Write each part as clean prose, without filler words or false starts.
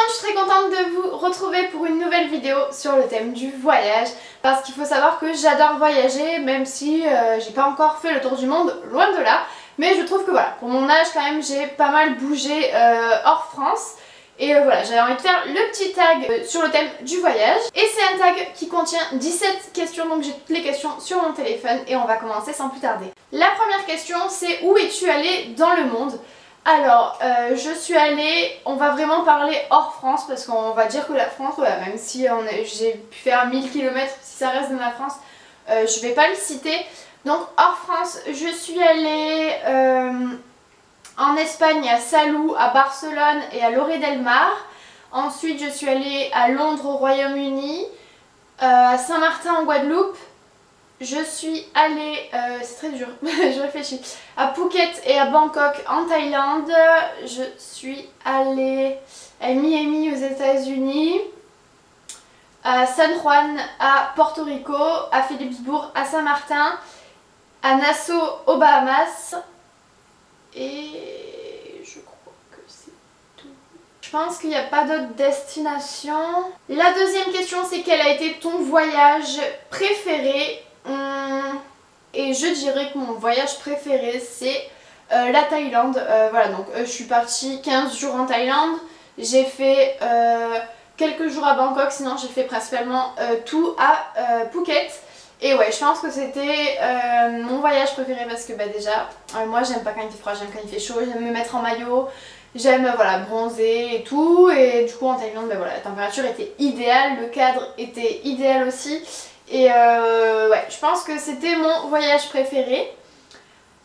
monde, je suis très contente de vous retrouver pour une nouvelle vidéo sur le thème du voyage. Parce qu'il faut savoir que j'adore voyager, même si j'ai pas encore fait le tour du monde, loin de là. Mais je trouve que voilà, pour mon âge quand même, j'ai pas mal bougé hors France. Et voilà, j'avais envie de faire le petit tag sur le thème du voyage. Et c'est un tag qui contient 17 questions, donc j'ai toutes les questions sur mon téléphone et on va commencer sans plus tarder. La première question, c'est où es-tu allé dans le monde? Alors, je suis allée, on va vraiment parler hors France parce qu'on va dire que la France, voilà, même si j'ai pu faire 1000 km, si ça reste dans la France, je vais pas le citer. Donc hors France, je suis allée en Espagne, à Salou, à Barcelone et à Lloret del Mar. Ensuite, je suis allée à Londres au Royaume-Uni, à Saint-Martin en Guadeloupe. Je suis allée, c'est très dur, je réfléchis, à Phuket et à Bangkok en Thaïlande. Je suis allée à Miami aux États-Unis, à San Juan à Porto Rico, à Phillipsburg à Saint-Martin, à Nassau aux Bahamas et je crois que c'est tout. Je pense qu'il n'y a pas d'autres destinations. La deuxième question, c'est quel a été ton voyage préféré? Et je dirais que mon voyage préféré c'est la Thaïlande. Voilà, donc je suis partie 15 jours en Thaïlande. J'ai fait quelques jours à Bangkok, sinon j'ai fait principalement tout à Phuket. Et ouais, je pense que c'était mon voyage préféré parce que bah déjà, moi j'aime pas quand il fait froid, j'aime quand il fait chaud, j'aime me mettre en maillot, j'aime voilà, bronzer et tout. Et du coup en Thaïlande, bah, voilà, la température était idéale, le cadre était idéal aussi. Et ouais, je pense que c'était mon voyage préféré.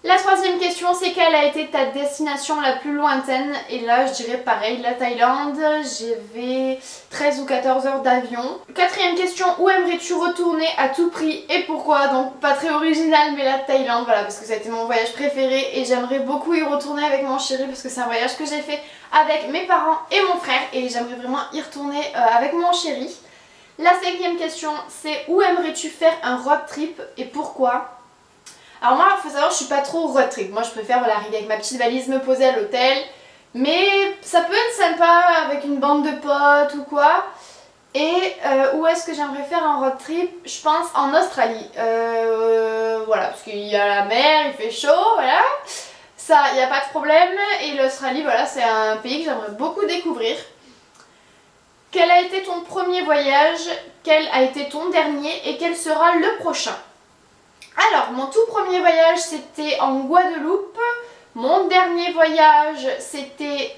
La troisième question, c'est quelle a été ta destination la plus lointaine? Et là, je dirais pareil, la Thaïlande. J'avais 13 ou 14 heures d'avion. Quatrième question, où aimerais-tu retourner à tout prix et pourquoi? Donc pas très original, mais la Thaïlande, voilà, parce que ça a été mon voyage préféré et j'aimerais beaucoup y retourner avec mon chéri parce que c'est un voyage que j'ai fait avec mes parents et mon frère et j'aimerais vraiment y retourner avec mon chéri. La cinquième question, c'est où aimerais-tu faire un road trip et pourquoi? Alors moi, il faut savoir, je suis pas trop road trip. Moi, je préfère voilà, arriver avec ma petite valise, me poser à l'hôtel. Mais ça peut être sympa avec une bande de potes ou quoi. Et où est-ce que j'aimerais faire un road trip? Je pense en Australie. Voilà, parce qu'il y a la mer, il fait chaud, voilà. Ça, il n'y a pas de problème. Et l'Australie, voilà, c'est un pays que j'aimerais beaucoup découvrir. Quel a été ton premier voyage? Quel a été ton dernier? Et quel sera le prochain? Alors, mon tout premier voyage, c'était en Guadeloupe. Mon dernier voyage, c'était...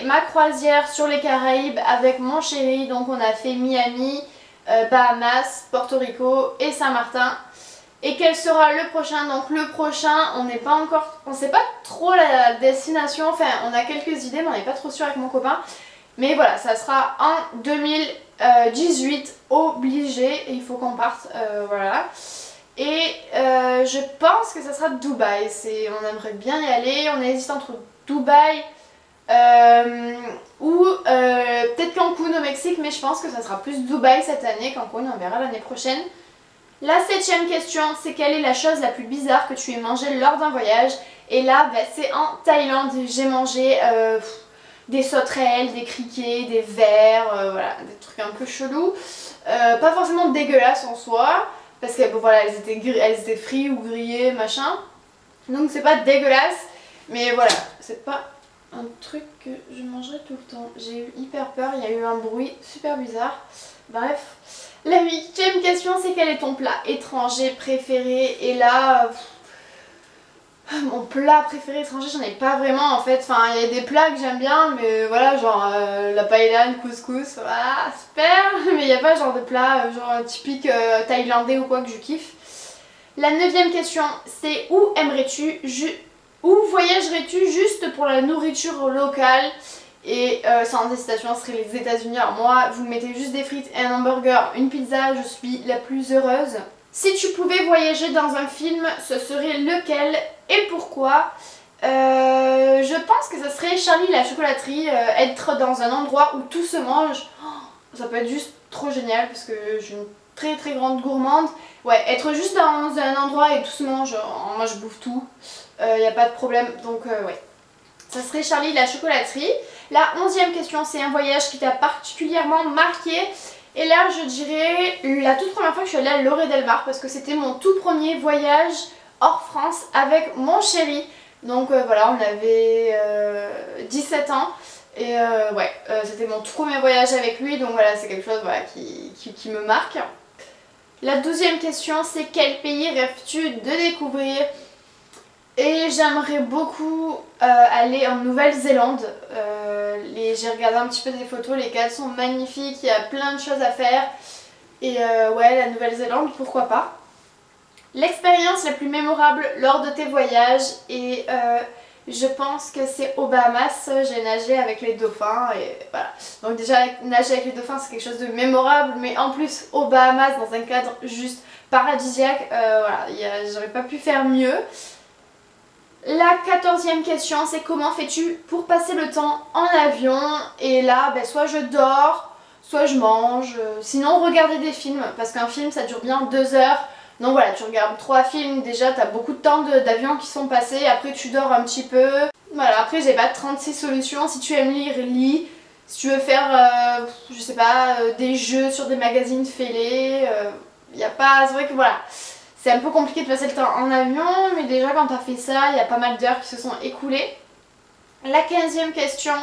ma croisière sur les Caraïbes avec mon chéri. Donc, on a fait Miami, Bahamas, Porto Rico et Saint-Martin. Et quel sera le prochain? Donc le prochain, on n'est pas encore, on sait pas trop la destination, enfin on a quelques idées mais on n'est pas trop sûr avec mon copain. Mais voilà, ça sera en 2018 obligé et il faut qu'on parte, voilà. Et je pense que ça sera Dubaï, on aimerait bien y aller, on hésite entre Dubaï ou peut-être Cancun au Mexique, mais je pense que ça sera plus Dubaï cette année, Cancun on verra l'année prochaine. La septième question, c'est quelle est la chose la plus bizarre que tu aies mangée lors d'un voyage? Et là, bah, c'est en Thaïlande. J'ai mangé des sauterelles, des criquets, des vers, voilà, des trucs un peu chelous. Pas forcément dégueulasses en soi, parce que bon, voilà, elles étaient frites ou grillées, machin. Donc c'est pas dégueulasse, mais voilà, c'est pas un truc que je mangerai tout le temps. J'ai eu hyper peur, il y a eu un bruit super bizarre. Bref. La huitième question, c'est quel est ton plat étranger préféré? Et là, mon plat préféré étranger, j'en ai pas vraiment en fait. Enfin, il y a des plats que j'aime bien, mais voilà, genre la paella, le couscous, voilà, super. Mais il n'y a pas genre de plat genre typique thaïlandais ou quoi que je kiffe. La neuvième question, c'est où voyagerais-tu juste pour la nourriture locale? Et sans hésitation, ce serait les États-Unis. Alors moi, vous me mettez juste des frites et un hamburger, une pizza, je suis la plus heureuse. Si tu pouvais voyager dans un film, ce serait lequel et pourquoi? Je pense que ce serait Charlie la chocolaterie, être dans un endroit où tout se mange. Oh, ça peut être juste trop génial parce que je suis une très très grande gourmande. Ouais, être juste dans un endroit et tout se mange, moi je bouffe tout, y a pas de problème, donc ouais. ça serait Charlie la chocolaterie. La 11e question, c'est un voyage qui t'a particulièrement marqué. Et là, je dirais la toute première fois que je suis allée à Lloret del Mar, parce que c'était mon tout premier voyage hors France avec mon chéri. Donc voilà, on avait 17 ans. Et ouais, c'était mon tout premier voyage avec lui, donc voilà, c'est quelque chose voilà, qui me marque. La 12e question, c'est quel pays rêves-tu de découvrir? Et j'aimerais beaucoup aller en Nouvelle-Zélande. J'ai regardé un petit peu des photos, les cadres sont magnifiques, il y a plein de choses à faire. Et ouais, la Nouvelle-Zélande, pourquoi pas. L'expérience la plus mémorable lors de tes voyages, et je pense que c'est aux Bahamas. J'ai nagé avec les dauphins et voilà. Donc déjà nager avec les dauphins c'est quelque chose de mémorable, mais en plus aux Bahamas dans un cadre juste paradisiaque, voilà, j'aurais pas pu faire mieux. La 14e question, c'est comment fais-tu pour passer le temps en avion? Et là, ben, soit je dors, soit je mange, sinon regarder des films, parce qu'un film ça dure bien 2 heures. Donc voilà, tu regardes 3 films, déjà t'as beaucoup de temps d'avion qui sont passés, après tu dors un petit peu. Voilà, après j'ai pas 36 solutions, si tu aimes lire, lis. Si tu veux faire, je sais pas, des jeux sur des magazines, fais-les. Y a pas, c'est vrai que voilà, c'est un peu compliqué de passer le temps en avion, mais déjà quand t'as fait ça, il y a pas mal d'heures qui se sont écoulées. La 15e question,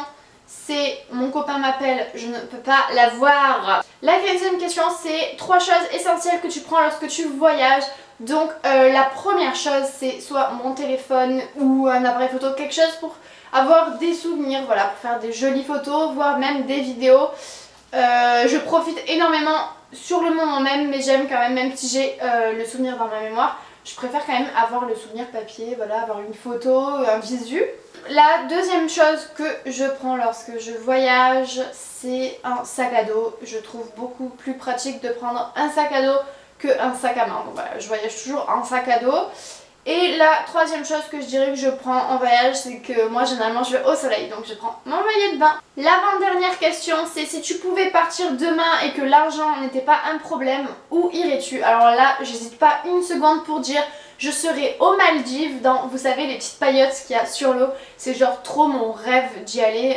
c'est mon copain m'appelle, je ne peux pas la voir. La 15e question, c'est 3 choses essentielles que tu prends lorsque tu voyages. Donc la première chose, c'est soit mon téléphone ou un appareil photo, quelque chose pour avoir des souvenirs, voilà, pour faire des jolies photos, voire même des vidéos. Je profite énormément sur le moment même, mais j'aime quand même si j'ai le souvenir dans ma mémoire, je préfère quand même avoir le souvenir papier, voilà, avoir une photo, un visu. La deuxième chose que je prends lorsque je voyage, c'est un sac à dos. Je trouve beaucoup plus pratique de prendre un sac à dos qu'un sac à main. Donc voilà, je voyage toujours en sac à dos. Et la troisième chose que je dirais que je prends en voyage, c'est que moi généralement je vais au soleil, donc je prends mon maillot de bain. L'avant-dernière question, c'est si tu pouvais partir demain et que l'argent n'était pas un problème, où irais-tu? Alors là, j'hésite pas une seconde pour dire je serais aux Maldives, dans, vous savez, les petites paillotes qu'il y a sur l'eau. C'est genre trop mon rêve d'y aller.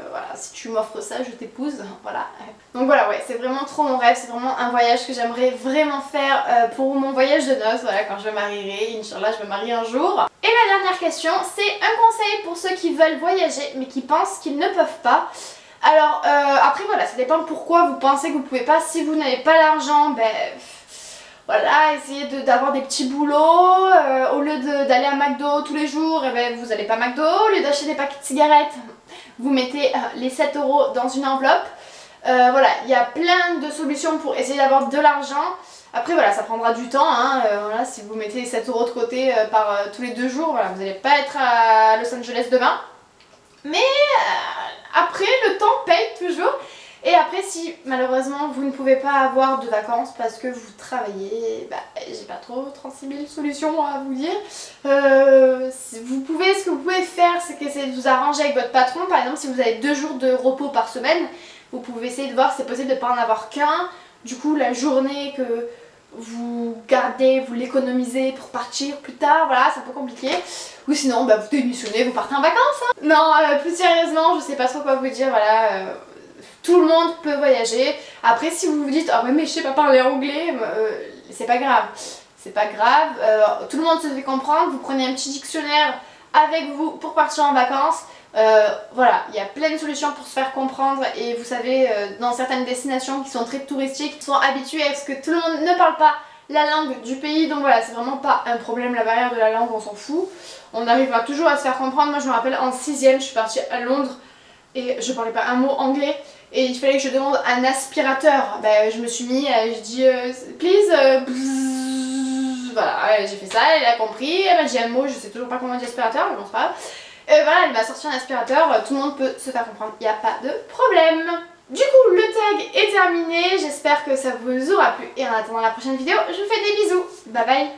Voilà, si tu m'offres ça, je t'épouse. Voilà. Donc voilà, ouais, c'est vraiment trop mon rêve. C'est vraiment un voyage que j'aimerais vraiment faire pour mon voyage de noces. Voilà, quand je me marierai, Inch'Allah, je me marie un jour. Et la dernière question, c'est un conseil pour ceux qui veulent voyager mais qui pensent qu'ils ne peuvent pas. Alors, après voilà, ça dépend pourquoi vous pensez que vous pouvez pas. Si vous n'avez pas l'argent, ben... voilà, essayez d'avoir des petits boulots, au lieu d'aller à McDo tous les jours, et ben vous n'allez pas à McDo, au lieu d'acheter des paquets de cigarettes, vous mettez les 7 € dans une enveloppe. Voilà, il y a plein de solutions pour essayer d'avoir de l'argent. Après voilà, ça prendra du temps, hein, voilà, si vous mettez les 7 € de côté tous les 2 jours, voilà, vous n'allez pas être à Los Angeles demain. Mais après, le temps paye toujours. Et après, si malheureusement vous ne pouvez pas avoir de vacances parce que vous travaillez, bah, j'ai pas trop 36 000 solutions à vous dire. Ce que vous pouvez faire, c'est qu'essayer de vous arranger avec votre patron. Par exemple, si vous avez 2 jours de repos par semaine, vous pouvez essayer de voir si c'est possible de ne pas en avoir qu'un. Du coup, la journée que vous gardez, vous l'économisez pour partir plus tard, voilà, c'est un peu compliqué. Ou sinon, bah, vous démissionnez, vous partez en vacances. Hein. Non, plus sérieusement, je sais pas trop quoi vous dire, voilà. Tout le monde peut voyager. Après, si vous vous dites ah mais je sais pas parler anglais, c'est pas grave. C'est pas grave. Tout le monde se fait comprendre. Vous prenez un petit dictionnaire avec vous pour partir en vacances. Voilà, il y a plein de solutions pour se faire comprendre. Et vous savez, dans certaines destinations qui sont très touristiques, qui sont habitués à ce que tout le monde ne parle pas la langue du pays. Donc voilà, c'est vraiment pas un problème, la barrière de la langue, on s'en fout. On arrivera toujours à se faire comprendre. Moi je me rappelle en 6ème, je suis partie à Londres et je parlais pas un mot anglais. Et il fallait que je demande un aspirateur. Ben, je me suis mis, je dis please, voilà, j'ai fait ça, elle a compris, elle m'a dit un mot, je sais toujours pas comment on dit aspirateur, mais bon c'est pas grave. Voilà, elle m'a sorti un aspirateur, tout le monde peut se faire comprendre, il n'y a pas de problème. Du coup, le tag est terminé, j'espère que ça vous aura plu et en attendant la prochaine vidéo, je vous fais des bisous, bye bye.